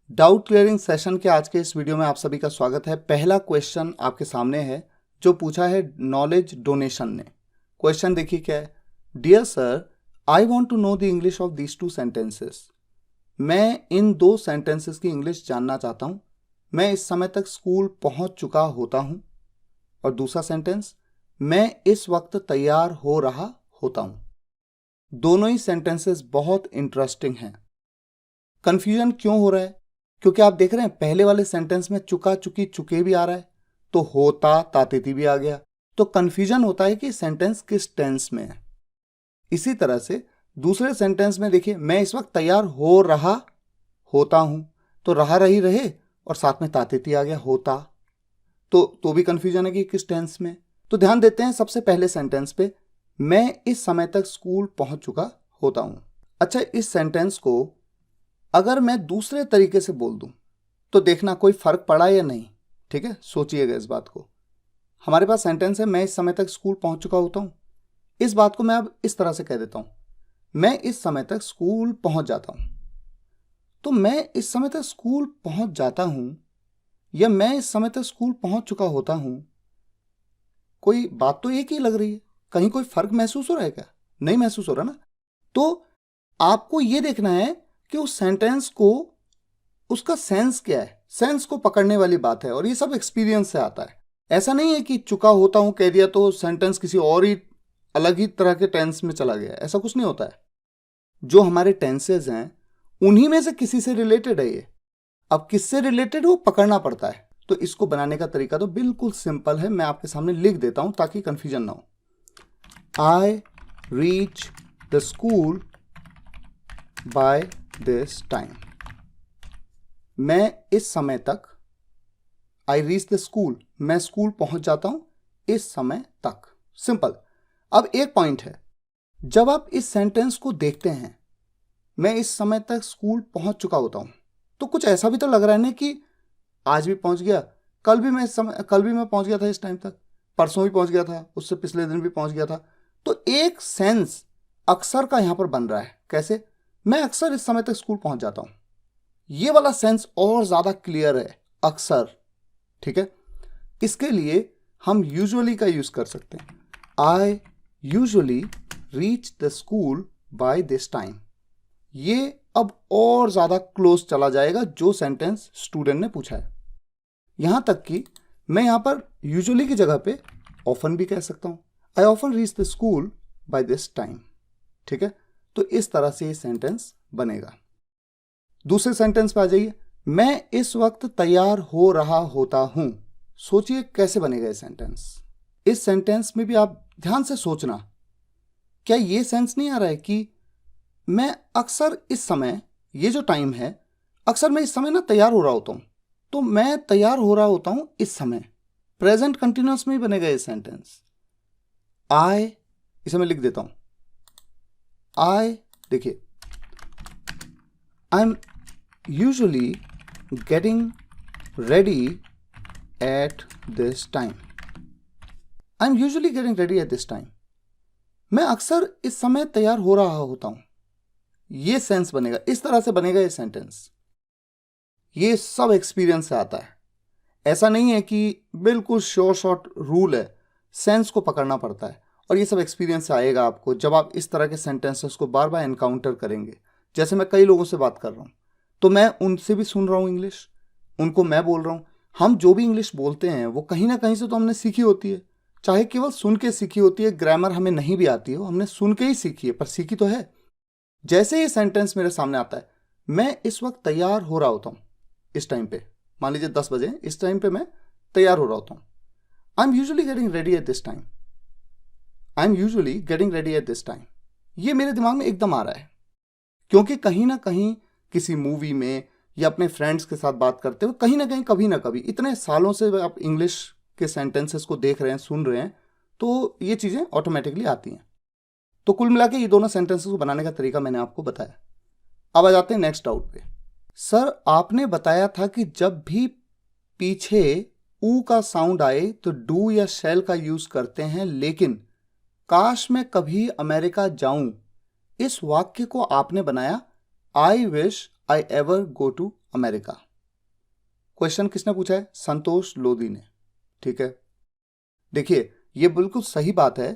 Doubt clearing session के आज के इस वीडियो में आप सभी का स्वागत है। पहला क्वेश्चन आपके सामने है जो पूछा है नॉलेज डोनेशन ने। क्वेश्चन देखिए क्या है। Dear sir, I want to know the English of these two sentences. मैं इन दो सेंटेंसेस की इंग्लिश जानना चाहता हूं। मैं इस समय तक स्कूल पहुंच चुका होता हूं। और दूसरा सेंटेंस, मैं इस वक्त तैयार हो रहा होता हूं। दोनों ही सेंटेंसेस बहुत इंटरेस्टिंग हैं। कंफ्यूजन क्यों हो रहा है? क्योंकि आप देख रहे हैं पहले वाले सेंटेंस में चुका चुकी चुके भी आ रहा है, तो होता तातेती भी आ गया। तो कंफ्यूजन होता है कि सेंटेंस किस टेंस में है। इसी तरह से दूसरे सेंटेंस में देखिए, मैं इस वक्त तैयार हो रहा होता हूं, तो रहा रही रहे और साथ में तातेती आ गया होता। तो भी कंफ्यूजन है कि किस टेंस में। तो ध्यान देते हैं सबसे पहले सेंटेंस पे, मैं इस समय तक स्कूल पहुंच चुका होता हूं। अच्छा, इस सेंटेंस को अगर मैं दूसरे तरीके से बोल दूं तो देखना कोई फर्क पड़ा या नहीं। ठीक है, सोचिएगा इस बात को। हमारे पास सेंटेंस है, मैं इस समय तक स्कूल पहुंच चुका होता हूं। इस बात को मैं अब इस तरह से कह देता हूं, मैं इस समय तक स्कूल पहुंच जाता हूं। तो मैं इस समय तक स्कूल पहुंच जाता हूं या मैं इस समय तक स्कूल पहुंच चुका होता हूं, कोई बात तो एक ही लग रही है। कहीं कोई फर्क महसूस हो रहा है क्या? नहीं महसूस हो रहा ना। तो आपको यह देखना है कि उस सेंटेंस को, उसका सेंस क्या है। सेंस को पकड़ने वाली बात है और ये सब एक्सपीरियंस से आता है। ऐसा नहीं है कि चुका होता हूं कह दिया तो सेंटेंस किसी और ही अलग ही तरह के टेंस में चला गया। ऐसा कुछ नहीं होता है। जो हमारे टेंसेज हैं उन्हीं में से किसी से रिलेटेड है ये। अब किससे रिलेटेड वो पकड़ना पड़ता है। तो इसको बनाने का तरीका तो बिल्कुल सिंपल है, मैं आपके सामने लिख देता हूं ताकि कंफ्यूजन ना हो। I reach the school by this time. मैं इस समय तक, आई रीच द स्कूल, मैं स्कूल पहुंच जाता हूं इस समय तक। सिंपल। अब एक पॉइंट है, जब आप इस सेंटेंस को देखते हैं, मैं इस समय तक स्कूल पहुंच चुका होता हूं, तो कुछ ऐसा भी तो लग रहा है ना कि आज भी पहुंच गया, कल भी मैं पहुंच गया था इस टाइम तक, परसों भी पहुंच गया था, उससे पिछले दिन भी पहुंच गया था। तो एक सेंस अक्सर का यहां पर बन रहा है। कैसे? मैं अक्सर इस समय तक स्कूल पहुंच जाता हूं। ये वाला सेंस और ज्यादा क्लियर है, अक्सर। ठीक है, इसके लिए हम यूजुअली का यूज कर सकते हैं। I usually reach the school by this time. ये अब और ज्यादा क्लोज चला जाएगा जो सेंटेंस स्टूडेंट ने पूछा है। यहां तक कि मैं यहां पर यूजुअली की जगह पे ऑफन भी कह सकता हूं। I often reach the school by this time. ठीक है, तो इस तरह से ये सेंटेंस बनेगा। दूसरे सेंटेंस पे आ जाइए, मैं इस वक्त तैयार हो रहा होता हूं। सोचिए कैसे बनेगा ये सेंटेंस। इस सेंटेंस में भी आप ध्यान से सोचना, क्या ये सेंस नहीं आ रहा है कि मैं अक्सर इस समय, ये जो टाइम है, अक्सर मैं इस समय ना तैयार हो रहा होता हूं। तो मैं तैयार हो रहा होता हूं इस समय, प्रेजेंट कंटिन्यूअस में ही बनेगा ये सेंटेंस। आई, इसे मैं लिख देता हूं। आई, देखिए, I am usually getting ready at this time. I'm usually getting ready at this time. मैं अक्सर इस समय तैयार हो रहा होता हूं। ये सेंस बनेगा, इस तरह से बनेगा ये सेंटेंस। ये सब एक्सपीरियंस से आता है। ऐसा नहीं है कि बिल्कुल श्योर शॉर्ट रूल है, सेंस को पकड़ना पड़ता है। और ये सब एक्सपीरियंस से आएगा आपको जब आप इस तरह के सेंटेंसेस को बार बार एनकाउंटर करेंगे। जैसे मैं कई लोगों से बात कर रहा हूं, तो मैं उनसे भी सुन रहा हूं इंग्लिश, उनको मैं बोल रहा हूं। हम जो भी इंग्लिश बोलते हैं वो कहीं ना कहीं से तो हमने सीखी होती है, चाहे केवल सुन के सीखी होती है। ग्रामर हमें नहीं भी आती है, हमने सुन के ही सीखी है, पर सीखी तो है। जैसे ये सेंटेंस मेरे सामने आता है, मैं इस वक्त तैयार हो रहा होता हूं इस टाइम पे, मान लीजिए 10 बजे, इस टाइम पे मैं तैयार हो रहा होता हूं। I am usually getting ready at this time. I am usually getting ready at this time. ये मेरे दिमाग में एकदम आ रहा है, क्योंकि कहीं ना कहीं किसी मूवी में या अपने फ्रेंड्स के साथ बात करते हुए कहीं ना कहीं, कभी ना कभी, इतने सालों से आप इंग्लिश के सेंटेंसेस को देख रहे हैं, सुन रहे हैं, तो ये चीज़ें ऑटोमेटिकली आती हैं। तो कुल मिला के ये दोनों सेंटेंसेस को बनाने का तरीका मैंने आपको बताया। अब आ जाते हैं नेक्स्ट डाउट पे। सर, आपने बताया था कि जब भी पीछे ऊ का साउंड आए तो डू या शैल का यूज करते हैं, लेकिन काश मैं कभी अमेरिका जाऊं, इस वाक्य को आपने बनाया I wish I ever go to America. Question किसने पूछा है? संतोष लोधी ने। ठीक है, देखिए ये बिल्कुल सही बात है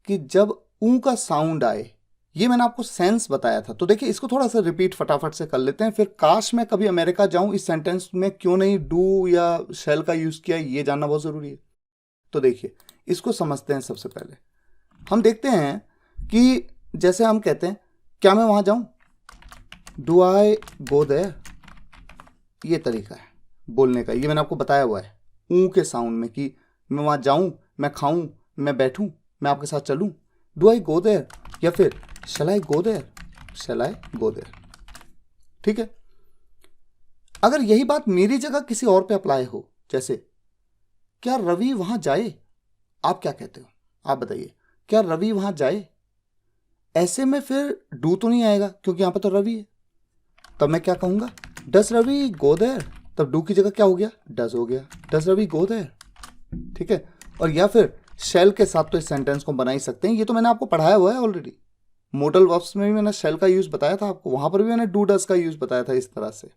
कि जब ऊ का साउंड आए, ये मैंने आपको सेंस बताया था। तो देखिए इसको थोड़ा सा रिपीट फटाफट से कर लेते हैं, फिर काश मैं कभी अमेरिका जाऊं इस सेंटेंस में क्यों नहीं डू या शैल का यूज किया, ये जानना बहुत जरूरी है। तो देखिए इसको समझते हैं। सबसे पहले हम देखते हैं कि जैसे हम कहते हैं क्या मैं वहां जाऊं, डू आई गो देयर, ये तरीका है बोलने का। ये मैंने आपको बताया हुआ है ऊ के साउंड में कि मैं वहां जाऊं, मैं खाऊं, मैं बैठूं, मैं आपके साथ चलूं। डू आई गो देयर या फिर शैल आई go there, shell I go there. ठीक है, अगर यही बात मेरी जगह किसी और पे अप्लाई हो, जैसे क्या रवि वहां जाए, आप क्या कहते हो? आप बताइए, क्या रवि वहां जाए? ऐसे में फिर डू तो नहीं आएगा क्योंकि यहां पर तो रवि है। तब मैं क्या कहूंगा? डस रवि गो देयर। तब डू की जगह क्या हो गया? डस हो गया। डस रवि गो देयर। ठीक है, और या फिर शैल के साथ तो इस सेंटेंस को बना ही सकते हैं। ये तो मैंने आपको पढ़ाया हुआ है ऑलरेडी। मोडल वर्ब्स में भी मैंने शैल का यूज बताया था आपको, वहां पर भी मैंने डू डस का यूज बताया था इस तरह से,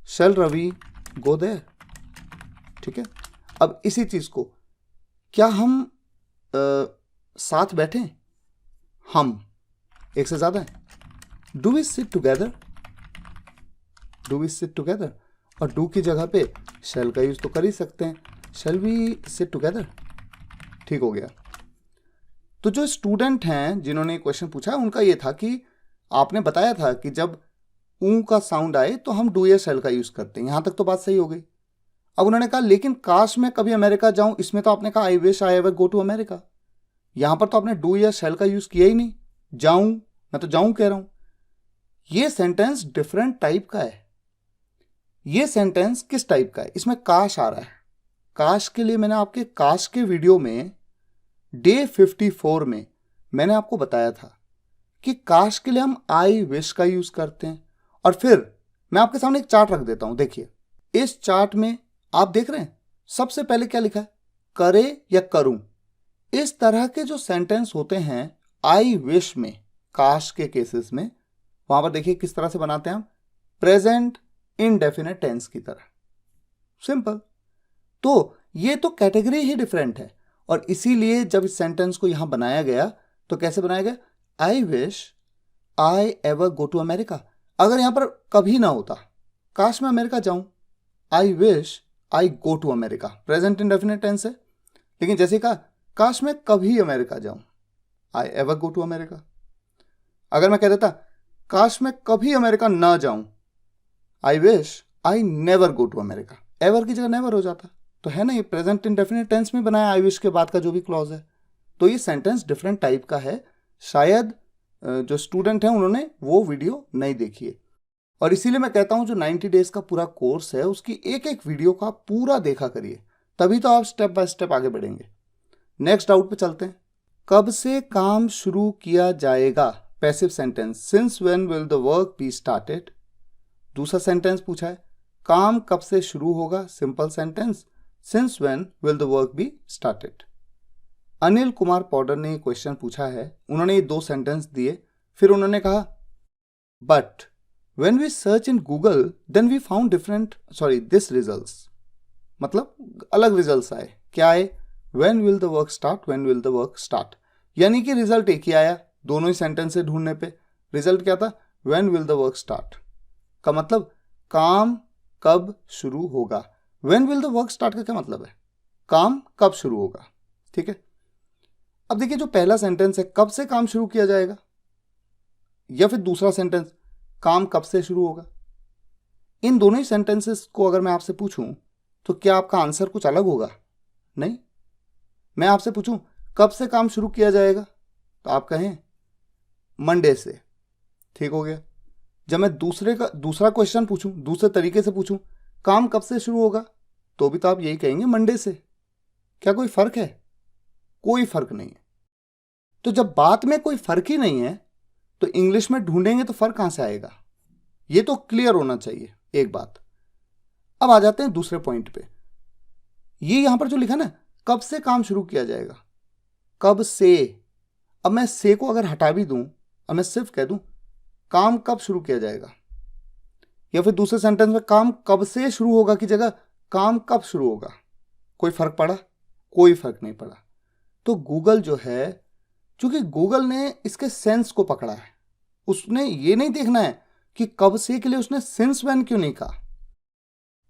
शैल रवि गो देयर। ठीक है, अब इसी चीज को क्या हम साथ बैठे, हम एक से ज्यादा है, do we sit together, do we sit together. और डू की जगह पे शैल का यूज तो कर ही सकते हैं, शैल वी सिट टुगेदर। ठीक हो गया। तो जो स्टूडेंट हैं जिन्होंने क्वेश्चन पूछा उनका ये था कि आपने बताया था कि जब ऊ का साउंड आए तो हम डू या शैल का यूज करते हैं। यहां तक तो बात सही हो गई। अब उन्होंने कहा लेकिन काश मैं कभी अमेरिका जाऊं, इसमें तो आपने कहा I wish I ever go to America. यहां पर तो आपने डू या शैल का यूज किया ही नहीं। जाऊं, मैं तो जाऊं कह रहा हूं। ये सेंटेंस डिफरेंट टाइप का है। ये सेंटेंस किस टाइप का है? इसमें काश आ रहा है। काश के लिए मैंने आपके काश के वीडियो में डे 54 में मैंने आपको बताया था कि काश के लिए हम आई विश का यूज करते हैं। और फिर मैं आपके सामने एक चार्ट रख देता हूं। देखिए इस चार्ट में आप देख रहे हैं सबसे पहले क्या लिखा है? करे या करूं। इस तरह के जो सेंटेंस होते हैं आई विश में, काश के केसेस में, वहां पर देखिए किस तरह से बनाते हैं हम, प्रेजेंट इनडेफिनेट टेंस की तरह। सिंपल। तो ये तो कैटेगरी ही डिफरेंट है, और इसीलिए जब इस सेंटेंस को यहां बनाया गया तो कैसे बनाया गया? I wish I ever go to America. अगर यहां पर कभी ना होता, काश मैं अमेरिका जाऊं, I wish I go to America, present indefinite tense है। लेकिन जैसे कहा काश मैं कभी अमेरिका जाऊं, I ever go to America. अगर मैं कह देता काश मैं कभी अमेरिका ना जाऊं, I wish I never go to America, ever की जगह नेवर हो जाता। तो है ना, ये प्रेजेंट इंडेफिनिट टेंस में बनाया आई विश के बाद का जो भी क्लॉज है। तो ये सेंटेंस डिफरेंट टाइप का है। शायद जो स्टूडेंट हैं उन्होंने वो वीडियो नहीं देखी है, और इसीलिए मैं कहता हूं जो 90 डेज का पूरा कोर्स है उसकी एक एक वीडियो का पूरा देखा करिए, तभी तो आप स्टेप बाय स्टेप आगे बढ़ेंगे। नेक्स्ट डाउट पे चलते हैं। कब से काम शुरू किया जाएगा? Passive sentence, since when will the work be started. दूसरा सेंटेंस पूछा है काम कब से शुरू होगा? Simple sentence, since when will the work be started. Anil Kumar Poddar ने क्वेश्चन पूछा है, उन्होंने ये दो सेंटेंस दिए, फिर उन्होंने कहा but when we search in Google then we found this results। मतलब अलग रिजल्ट्स आए। क्या आए? when will the work start, when will the work start। यानी कि रिजल्ट एक ही आया दोनों ही सेंटेंस से ढूंढने पे। रिजल्ट क्या था? when will the work start का मतलब काम कब शुरू होगा। when will the work start का क्या मतलब है? काम कब शुरू होगा। ठीक है, अब देखिए जो पहला सेंटेंस है कब से काम शुरू किया जाएगा, या फिर दूसरा सेंटेंस काम कब से शुरू होगा। इन दोनों ही सेंटेंसेस को अगर मैं आपसे पूछूं तो क्या आपका आंसर कुछ अलग होगा? नहीं। मैं आपसे पूछूं कब से काम शुरू किया जाएगा तो आप कहें मंडे से। ठीक हो गया। जब मैं दूसरा क्वेश्चन पूछूं, दूसरे तरीके से पूछूं काम कब से शुरू होगा, तो भी तो आप यही कहेंगे मंडे से। क्या कोई फर्क है? कोई फर्क नहीं है। तो जब बात में कोई फर्क ही नहीं है तो इंग्लिश में ढूंढेंगे तो फर्क कहां से आएगा? ये तो क्लियर होना चाहिए एक बात। अब आ जाते हैं दूसरे पॉइंट पे। ये यहां पर जो लिखा ना कब से काम शुरू किया जाएगा, कब से। अब मैं से को अगर हटा भी दूं और मैं सिर्फ कह दूं काम कब शुरू किया जाएगा, या फिर दूसरे सेंटेंस में काम कब से शुरू होगा की जगह काम कब शुरू होगा, कोई फर्क पड़ा? कोई फर्क नहीं पड़ा। तो गूगल जो है, चूंकि गूगल ने इसके सेंस को पकड़ा है, उसने ये नहीं देखना है कि कब से के लिए उसने सिंस व्हेन क्यों नहीं कहा।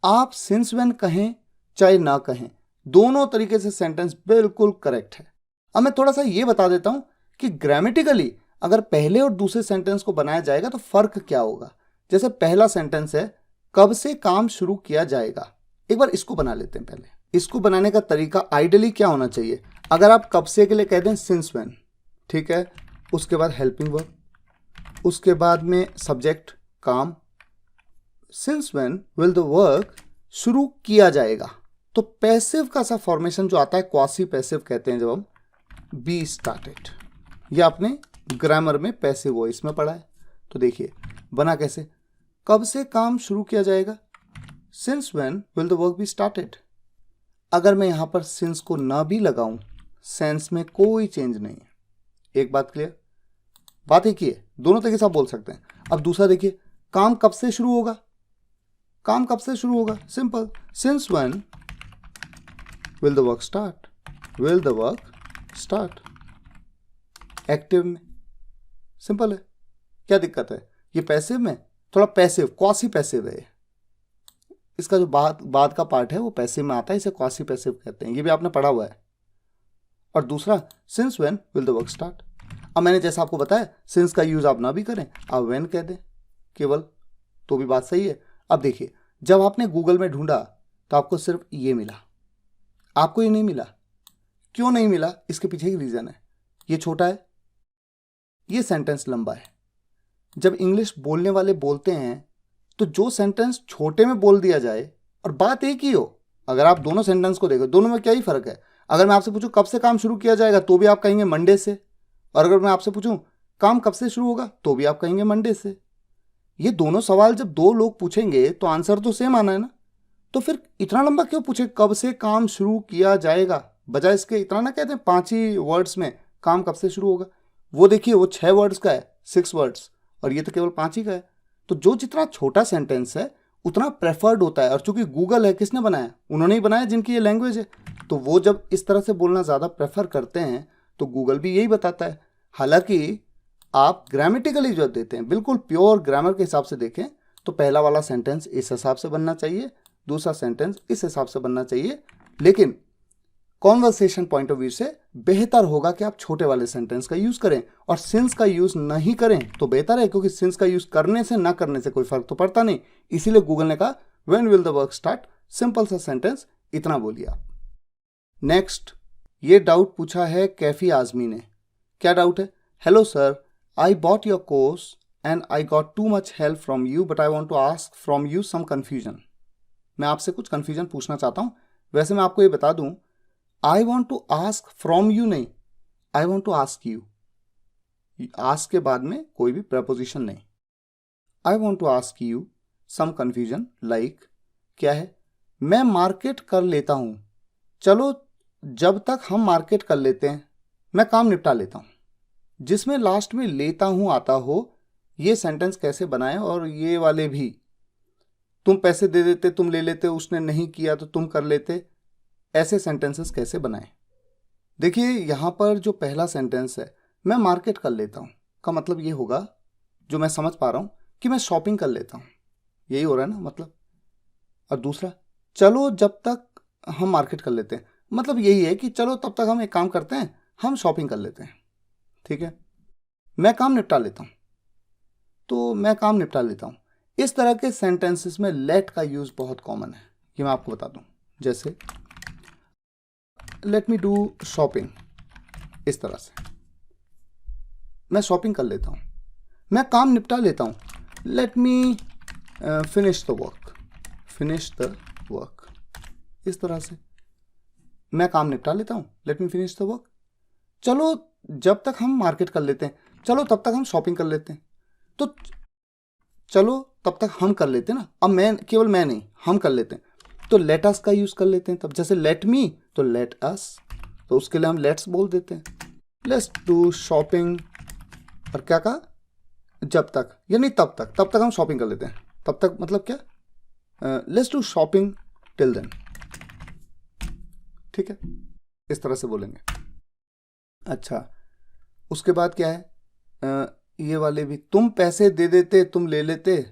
आप सिंस व्हेन कहें चाहे ना कहें, दोनों तरीके से सेंटेंस बिल्कुल करेक्ट है। अब मैं थोड़ा सा ये बता देता हूं कि ग्रामेटिकली अगर पहले और दूसरे सेंटेंस को बनाया जाएगा तो फर्क क्या होगा। जैसे पहला सेंटेंस है कब से काम शुरू किया जाएगा, एक बार इसको बना लेते हैं। पहले इसको बनाने का तरीका आइडियली क्या होना चाहिए, अगर आप कब से के लिए कह दें सिंस व्हेन, ठीक है, उसके बाद हेल्पिंग वर्ब, उसके बाद में सब्जेक्ट काम, since when will the work शुरू किया जाएगा। तो पैसिव का सा फॉर्मेशन जो आता है क्वासी पैसिव कहते हैं जब हम बी स्टार्टेड, ये आपने ग्रामर में पैसिव वॉइस में पढ़ा है। तो देखिए बना कैसे, कब से काम शुरू किया जाएगा, since when will the work be started. अगर मैं यहां पर सिंस को ना भी लगाऊं, सेंस में कोई चेंज नहीं है। एक बात क्लियर, बात एक ही है, दोनों तरीके से आप बोल सकते हैं। अब दूसरा देखिए, काम कब से शुरू होगा, काम कब से शुरू होगा, simple, since when will the work start, will the work start. Active में सिंपल है, क्या दिक्कत है, ये पैसिव में थोड़ा पैसिव क्वासी पैसिव है, इसका जो बाद का पार्ट है वो पैसिव में आता है, इसे क्वासी पैसिव कहते हैं, ये भी आपने पढ़ा हुआ है। और दूसरा since when will the work start. अब मैंने जैसा आपको बताया सिंस का यूज आप ना भी करें, आप व्हेन कह दें केवल, तो भी बात सही है। अब देखिए जब आपने गूगल में ढूंढा तो आपको सिर्फ ये मिला, आपको ये नहीं मिला। क्यों नहीं मिला, इसके पीछे एक रीजन है, ये छोटा है, ये सेंटेंस लंबा है। जब इंग्लिश बोलने वाले बोलते हैं तो जो सेंटेंस छोटे में बोल दिया जाए और बात एक ही हो, अगर आप दोनों सेंटेंस को देखो दोनों में क्या ही फर्क है। अगर मैं आपसे पूछूं कब से काम शुरू किया जाएगा तो भी आप कहेंगे मंडे से, और अगर मैं आपसे पूछूं काम कब से शुरू होगा तो भी आप कहेंगे मंडे से। ये दोनों सवाल जब दो लोग पूछेंगे तो आंसर तो सेम आना है ना, तो फिर इतना लंबा क्यों पूछे कब से काम शुरू किया जाएगा, बजाय इसके इतना ना कहते हैं 5 ही वर्ड्स में काम कब से शुरू होगा। वो देखिए वो 6 वर्ड्स का है, 6 वर्ड्स, और ये तो केवल 5 ही का है। तो जो जितना छोटा सेंटेंस है उतना प्रेफर्ड होता है, और चूंकि गूगल है, किसने बनाया, उन्होंने ही बनाया जिनकी ये लैंग्वेज है, तो वो जब इस तरह से बोलना ज़्यादा प्रेफर करते हैं तो गूगल भी यही बताता है। हालांकि आप ग्रामेटिकली जो देते हैं बिल्कुल प्योर ग्रामर के हिसाब से देखें तो पहला वाला सेंटेंस इस हिसाब से बनना चाहिए, दूसरा सेंटेंस इस हिसाब से बनना चाहिए, लेकिन कॉन्वर्सेशन पॉइंट ऑफ व्यू से बेहतर होगा कि आप छोटे वाले सेंटेंस का यूज करें और सिंस का यूज नहीं करें तो बेहतर है, क्योंकि सिंस का यूज करने से ना करने से कोई फर्क तो पड़ता नहीं। इसीलिए गूगल ने कहा when will the work start, simple सा सेंटेंस, इतना बोलिए आप। नेक्स्ट, ये डाउट पूछा है कैफी आजमी ने। क्या डाउट है, hello sir, I bought your course and I got too much help from you but I want to ask from you some confusion. मैं आपसे कुछ कन्फ्यूजन पूछना चाहता हूं। वैसे मैं आपको ये बता दूं, I want to ask from you नहीं, I want to ask you, ask के बाद में कोई भी प्रपोजिशन नहीं। I want to ask you some confusion like, क्या है, मैं मार्केट कर लेता हूं, चलो जब तक हम मार्केट कर लेते हैं मैं काम निपटा लेता हूं। जिसमें लास्ट में लेता हूं आता हो, ये सेंटेंस कैसे बनाएं, और ये वाले भी, तुम पैसे दे देते तुम ले लेते, उसने नहीं किया तो तुम कर लेते, ऐसे सेंटेंसेस कैसे बनाएं। देखिए यहां पर जो पहला सेंटेंस है मैं मार्केट कर लेता हूं का मतलब ये होगा, जो मैं समझ पा रहा हूं, कि मैं शॉपिंग कर लेता हूं, यही हो रहा है ना मतलब। और दूसरा, चलो जब तक हम मार्केट कर लेते हैं, मतलब यही है कि चलो तब तक हम एक काम करते हैं, हम शॉपिंग कर लेते हैं, ठीक है। मैं काम निपटा लेता हूं, तो मैं काम निपटा लेता हूं। इस तरह के सेंटेंसेस में लेट का यूज बहुत कॉमन है, ये मैं आपको बता दूं। जैसे लेट मी डू शॉपिंग, इस तरह से मैं शॉपिंग कर लेता हूं, मैं काम निपटा लेता हूं, let me finish the work, finish the work, इस तरह से मैं काम निपटा लेता हूं, let me finish the work. चलो जब तक हम मार्केट कर लेते हैं, चलो तब तक हम शॉपिंग कर लेते हैं, तो चलो तब तक हम कर लेते हैं ना, अब मैं केवल मैं नहीं, हम कर लेते हैं, तो लेट अस का यूज कर लेते हैं। तब जैसे लेट मी तो लेट अस, तो उसके लिए हम लेट्स बोल देते हैं, लेट्स डू शॉपिंग, और क्या कहा, जब तक, यानी तब तक हम शॉपिंग कर लेते हैं, तब तक मतलब क्या, let's do shopping till then, ठीक है, इस तरह से बोलेंगे। अच्छा, उसके बाद क्या है, ये वाले भी, तुम पैसे दे देते तुम ले लेते,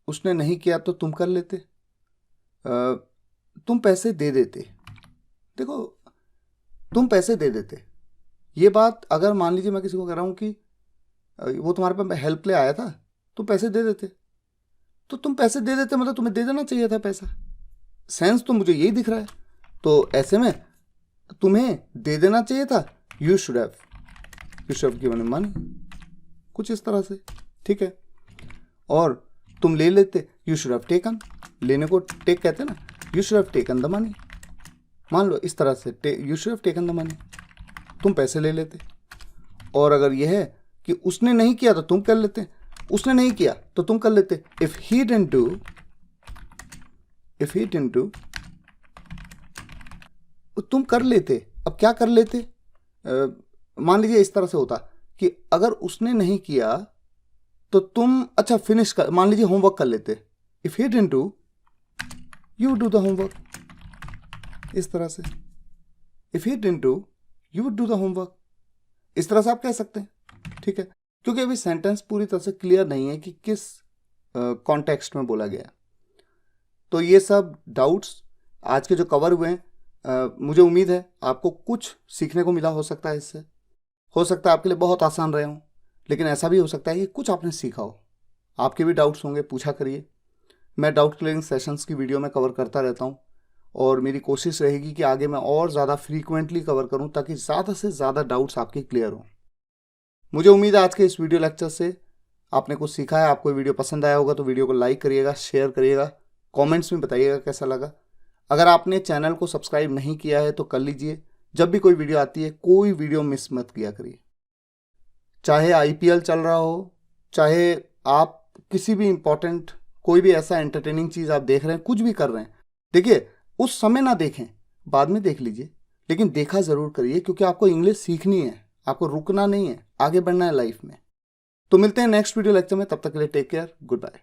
उसने नहीं किया तो तुम कर लेते। तुम पैसे दे देते, देखो तुम पैसे दे देते, ये बात अगर मान लीजिए मैं किसी को कह रहा हूँ कि वो तुम्हारे पास हेल्प ले आया था, तुम पैसे दे देते, तो तुम पैसे दे देते मतलब तुम्हें दे देना चाहिए था पैसा, सेंस तो मुझे यही दिख रहा है। तो ऐसे में तुम्हें दे देना चाहिए था, you should have given money, कुछ इस तरह से, ठीक है। और तुम ले लेते, यू शुड हैव टेकन, लेने को टेक कहते हैं ना, you should have taken the money, मान लो इस तरह से, you should have taken the money, तुम पैसे ले लेते। और अगर यह है कि उसने नहीं किया तो तुम कर लेते, उसने नहीं किया तो तुम कर लेते, इफ ही डिडंट डू तुम कर लेते। अब क्या कर लेते, मान लीजिए इस तरह से होता कि अगर उसने नहीं किया तो तुम अच्छा फिनिश कर, मान लीजिए होमवर्क कर लेते, if he didn't do you do the homework, इस तरह से, if he didn't do you would do the homework, इस तरह से आप कह सकते हैं, ठीक है। क्योंकि अभी सेंटेंस पूरी तरह से क्लियर नहीं है कि किस कॉन्टेक्स्ट में बोला गया। तो ये सब डाउट्स आज के जो कवर हुए हैं, मुझे उम्मीद है आपको कुछ सीखने को मिला हो सकता है इससे, हो सकता है आपके लिए बहुत आसान रहे हों, लेकिन ऐसा भी हो सकता है कि कुछ आपने सीखा हो। आपके भी डाउट्स होंगे, पूछा करिए, मैं डाउट क्लियरिंग सेशंस की वीडियो में कवर करता रहता हूँ, और मेरी कोशिश रहेगी कि आगे मैं और ज़्यादा फ्रीक्वेंटली कवर करूँ ताकि ज़्यादा से ज़्यादा डाउट्स आपके क्लियर हों। मुझे उम्मीद है आज के इस वीडियो लेक्चर से आपने कुछ सीखा है। आपको वीडियो पसंद आया होगा तो वीडियो को लाइक करिएगा, शेयर करिएगा, कमेंट्स में बताइएगा कैसा लगा। अगर आपने चैनल को सब्सक्राइब नहीं किया है तो कर लीजिए, जब भी कोई वीडियो आती है कोई वीडियो मिस मत किया करिए, चाहे IPL चल रहा हो, चाहे आप किसी भी इंपॉर्टेंट कोई भी ऐसा एंटरटेनिंग चीज़ आप देख रहे हैं, कुछ भी कर रहे हैं, देखिए उस समय ना देखें, बाद में देख लीजिए, लेकिन देखा ज़रूर करिए, क्योंकि आपको इंग्लिश सीखनी है, आपको रुकना नहीं है, आगे बढ़ना है लाइफ में। तो मिलते हैं नेक्स्ट वीडियो लेक्चर में, तब तक के लिए टेक केयर, गुड बाय।